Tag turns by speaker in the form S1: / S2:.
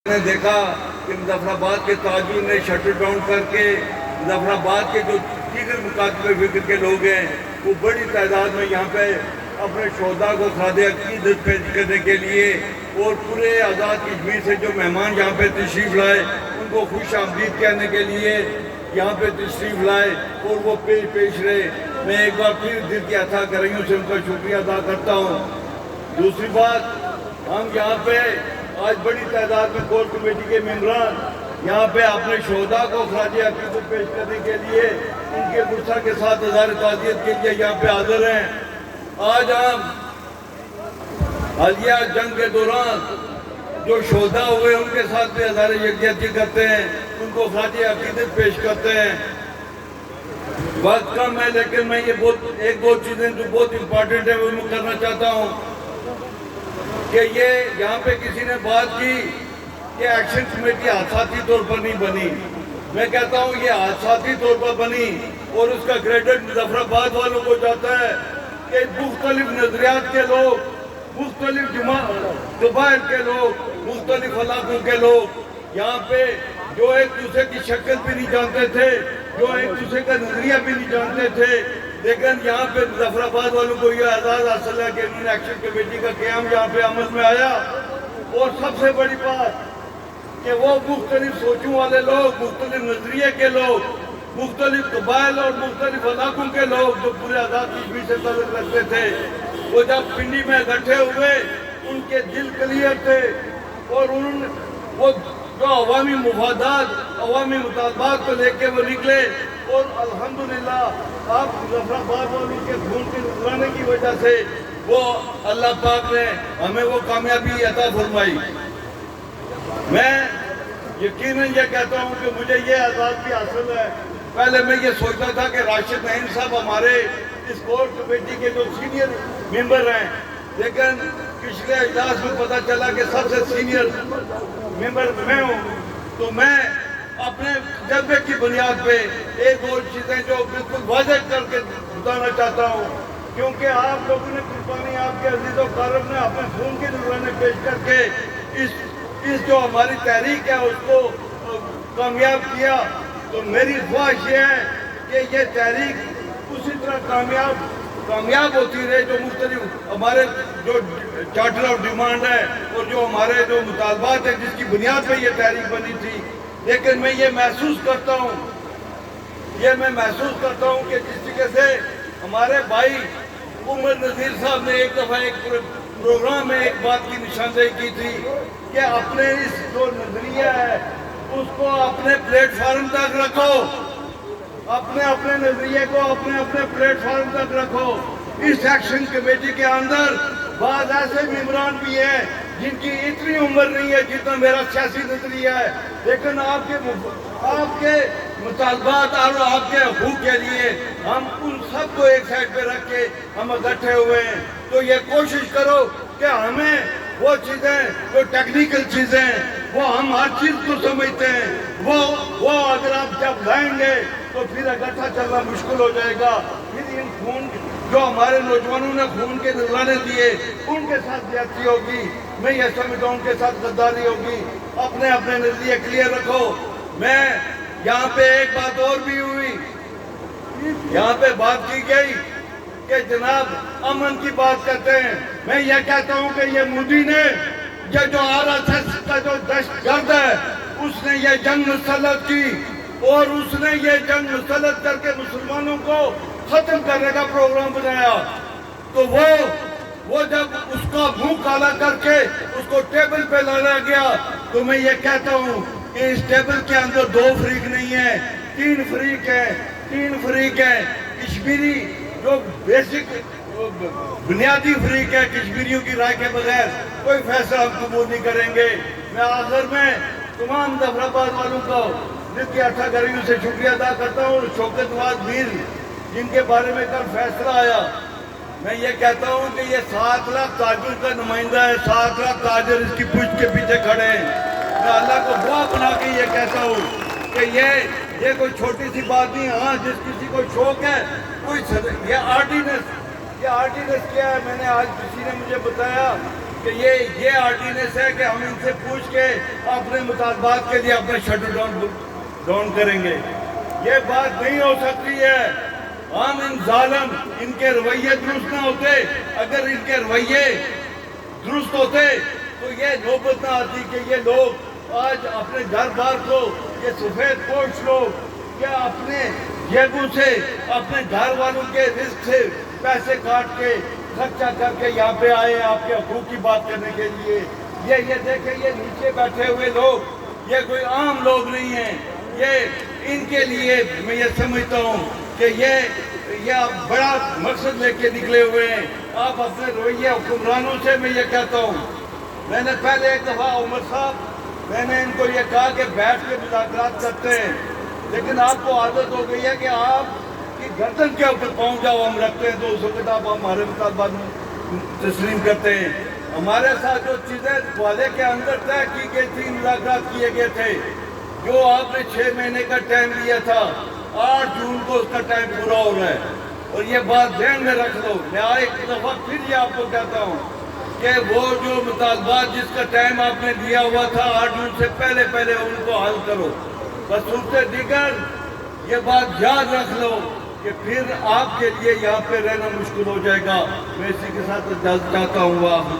S1: نے دیکھا کہ مظفرآباد کے تاجر نے شٹر ڈاؤن کر کے مظفرآباد کے جو دیگر مکاتب فکر کے لوگ ہیں وہ بڑی تعداد میں یہاں پہ اپنے شہداء کو خراج عقیدت پیش کرنے کے لیے اور پورے آزاد کشمیر سے جو مہمان یہاں پہ تشریف لائے ان کو خوش آمدید کہنے کے لیے یہاں پہ تشریف لائے اور وہ پیش رہے. میں ایک بار پھر دل کی عطا کریوں سے ان کا شکریہ ادا کرتا ہوں. دوسری بات، ہم یہاں پہ آج بڑی تعداد میں کور کمیٹی کے ممبران یہاں پہ اپنے شہداء کو خراج عقیدت پیش کرنے کے لیے ان کے غصہ کے ساتھ اظہار تعزیت کے لیے یہاں پہ حاضر ہیں. آج ہم حالیہ جنگ کے دوران جو شہداء ہوئے ان کے ساتھ بھی اظہار یکجہتی کرتے ہیں، ان کو خراج عقیدت پیش کرتے ہیں. وقت کم ہے لیکن میں یہ ایک دو چیزیں جو بہت امپورٹنٹ ہیں وہ میں کرنا چاہتا ہوں کہ یہ یہاں پہ کسی نے بات کی کہ ایکشن کمیٹی حادثاتی طور پر نہیں بنی. میں کہتا ہوں یہ حادثاتی طور پر بنی اور اس کا کریڈٹ مظفرآباد والوں کو جاتا ہے کہ مختلف نظریات کے لوگ، مختلف قبائل کے لوگ، مختلف علاقوں کے لوگ یہاں پہ جو ایک دوسرے کی شکل بھی نہیں جانتے تھے، جو ایک دوسرے کا نظریہ بھی نہیں جانتے تھے، لیکن یہاں پہ مظفرآباد والوں کو یہ اعزاز حاصل ہے کہ انہوں نے ایکشن کمیٹی کا قیام یہاں پہ عمل میں آیا. اور سب سے بڑی بات کہ وہ مختلف سوچوں والے لوگ، مختلف نظریے کے لوگ، مختلف قبائل اور مختلف علاقوں کے لوگ جو پورے آزاد کشمیر سے تعلق رکھتے تھے، وہ جب پنڈی میں اکٹھے ہوئے ان کے دل کلیئر تھے اور انہوں نے وہ جو عوامی مفادات، عوامی مطالبات کو لے کے وہ نکلے. اور الحمدللہ آپ مظفرآباد والوں کے خون کے نذرانے کی وجہ سے وہ اللہ پاک نے ہمیں وہ کامیابی عطا فرمائی. میں یقیناً یہ کہتا ہوں کہ مجھے یہ آزادی حاصل ہے. پہلے میں یہ سوچتا تھا کہ راشد نعیم صاحب ہمارے اس کور کمیٹی کے جو سینئر ممبر ہیں، لیکن پچھلے اجلاس میں پتہ چلا کہ سب سے سینئر ممبر میں ہوں. تو میں اپنے جذبے کی بنیاد پہ ایک دو چیزیں جو بالکل واضح کر کے بتانا چاہتا ہوں، کیونکہ آپ لوگوں نے قربانی، آپ کے عزیز و کارم نے اپنے خون کے نذرانے پیش کر کے اس جو ہماری تحریک ہے اس کو کامیاب کیا. تو میری خواہش یہ ہے کہ یہ تحریک اسی طرح کامیاب ہوتی رہے. جو مختلف ہمارے جو چارٹر آف ڈیمانڈ ہے اور جو ہمارے جو مطالبات ہیں جس کی بنیاد پہ یہ تحریک بنی تھی، لیکن میں یہ محسوس کرتا ہوں کہ جس طریقے سے ہمارے بھائی عمر نذیر صاحب نے ایک دفعہ ایک پروگرام میں ایک بات کی نشاندہی کی تھی کہ اپنے اس جو نظریہ ہے اس کو اپنے پلیٹ فارم تک رکھو، اپنے نظریے کو اپنے پلیٹ فارم تک رکھو. اس ایکشن کمیٹی کے اندر بعض ایسے ممبران بھی ہیں جن کی اتنی عمر نہیں ہے جتنا میرا سیاسی نظریہ ہے، لیکن آپ کے مطالبات اور آپ کے حقوق کے لیے ہم ان سب کو ایک سائڈ پہ رکھ کے ہم اکٹھے ہوئے ہیں. تو یہ کوشش کرو کہ ہمیں وہ چیزیں جو ٹیکنیکل چیزیں وہ ہم ہر چیز کو سمجھتے ہیں، وہ اگر آپ جب لائیں گے تو پھر اکٹھا چلنا مشکل ہو جائے گا. پھر ان خون جو ہمارے نوجوانوں نے خون کے نذرانے دیے ان کے ساتھ زیادتی ہوگی. میں یہ سمجھتا ہوں ان کے ساتھ غداری ہوگی. اپنے نظریے کلیئر رکھو. میں یہاں پہ ایک بات اور بھی ہوئی، یہاں پہ بات کی گئی کہ جناب امن کی بات کرتے ہیں. میں یہ کہتا ہوں کہ یہ مودی نے یہ جو RSS کا جو دہشت گرد ہے اس نے یہ جنگ مسلط کی اور اس نے یہ جنگ مسلط کر کے مسلمانوں کو ختم کرنے کا پروگرام بنایا. تو وہ جب اس کا منہ کالا کر کے اس کو ٹیبل پہ لایا گیا تو میں یہ کہتا ہوں کہ اس ٹیبل کے اندر 2 فریق نہیں ہیں، 3 فریق ہیں. کشمیری جو بیسک بنیادی فریق ہے، کشمیریوں کی رائے کے بغیر کوئی فیصلہ ہم قبول نہیں کریں گے. میں آخر میں تمام مظفرآباد والوں کو دل کی عطا کریوں سے شکریہ ادا کرتا ہوں. شوکت نواز میر جن کے بارے میں کل فیصلہ آیا، میں یہ کہتا ہوں کہ یہ 7 لاکھ تاجر کا نمائندہ ہے. 7 لاکھ تاجر اس کی پشت کے پیچھے کھڑے ہیں. میں اللہ کو دعا بنا کے یہ کہتا ہوں کہ یہ کوئی چھوٹی سی بات نہیں. ہاں جس کسی کو شوق ہے یہ آرڈیننس کیا ہے. میں نے آج کسی نے مجھے بتایا کہ یہ آرڈیننس ہے کہ ہم ان سے پوچھ کے اپنے مطالبات کے لیے اپنے شٹر ڈاؤن کریں گے. یہ بات نہیں ہو سکتی ہے. ہم ان ظالم ان کے رویے درست نہ ہوتے. اگر ان کے رویے درست ہوتے تو یہ نوبت نہ آتی کہ یہ لوگ آج اپنے گھر بار کو یہ سفید پوش لوگ کیا اپنے جیبوں سے اپنے گھر والوں کے رزق سے پیسے کاٹ کے خرچہ کر کے یہاں پہ آئے آپ کے حقوق کی بات کرنے کے لیے. یہ دیکھیں یہ نیچے بیٹھے ہوئے لوگ یہ کوئی عام لوگ نہیں ہیں. یہ ان کے لیے میں یہ سمجھتا ہوں کہ یہ آپ بڑا مقصد لے کے نکلے ہوئے ہیں. آپ اپنے رویہ حکمرانوں سے میں یہ کہتا ہوں. میں نے پہلے ایک دفعہ عمر صاحب میں نے ان کو یہ کہا کہ بیٹھ کے مذاکرات کرتے ہیں لیکن آپ کو عادت ہو گئی ہے کہ آپ کی گردن کے اوپر پہنچ جاؤ ہم رکھتے ہیں تو اس وقت آپ ہمارے مطالبات تسلیم کرتے ہیں. ہمارے ساتھ جو چیزیں والے کے اندر طے کی گئی تھی مذاکرات کیے گئے تھے جو آپ نے 6 مہینے کا ٹائم لیا تھا 8 جون کو اس کا ٹائم پورا ہو رہا ہے. اور یہ بات ذہن میں رکھ لو. میں ایک دفعہ پھر یہ آپ کو کہتا ہوں کہ وہ جو مطالبات جس کا ٹائم آپ نے دیا ہوا تھا 8 جون سے پہلے ان کو حل کرو. بصورت دیگر یہ بات یاد رکھ لو کہ پھر آپ کے لیے یہاں پہ رہنا مشکل ہو جائے گا. میں اسی کے ساتھ اجازت چاہتا ہوں.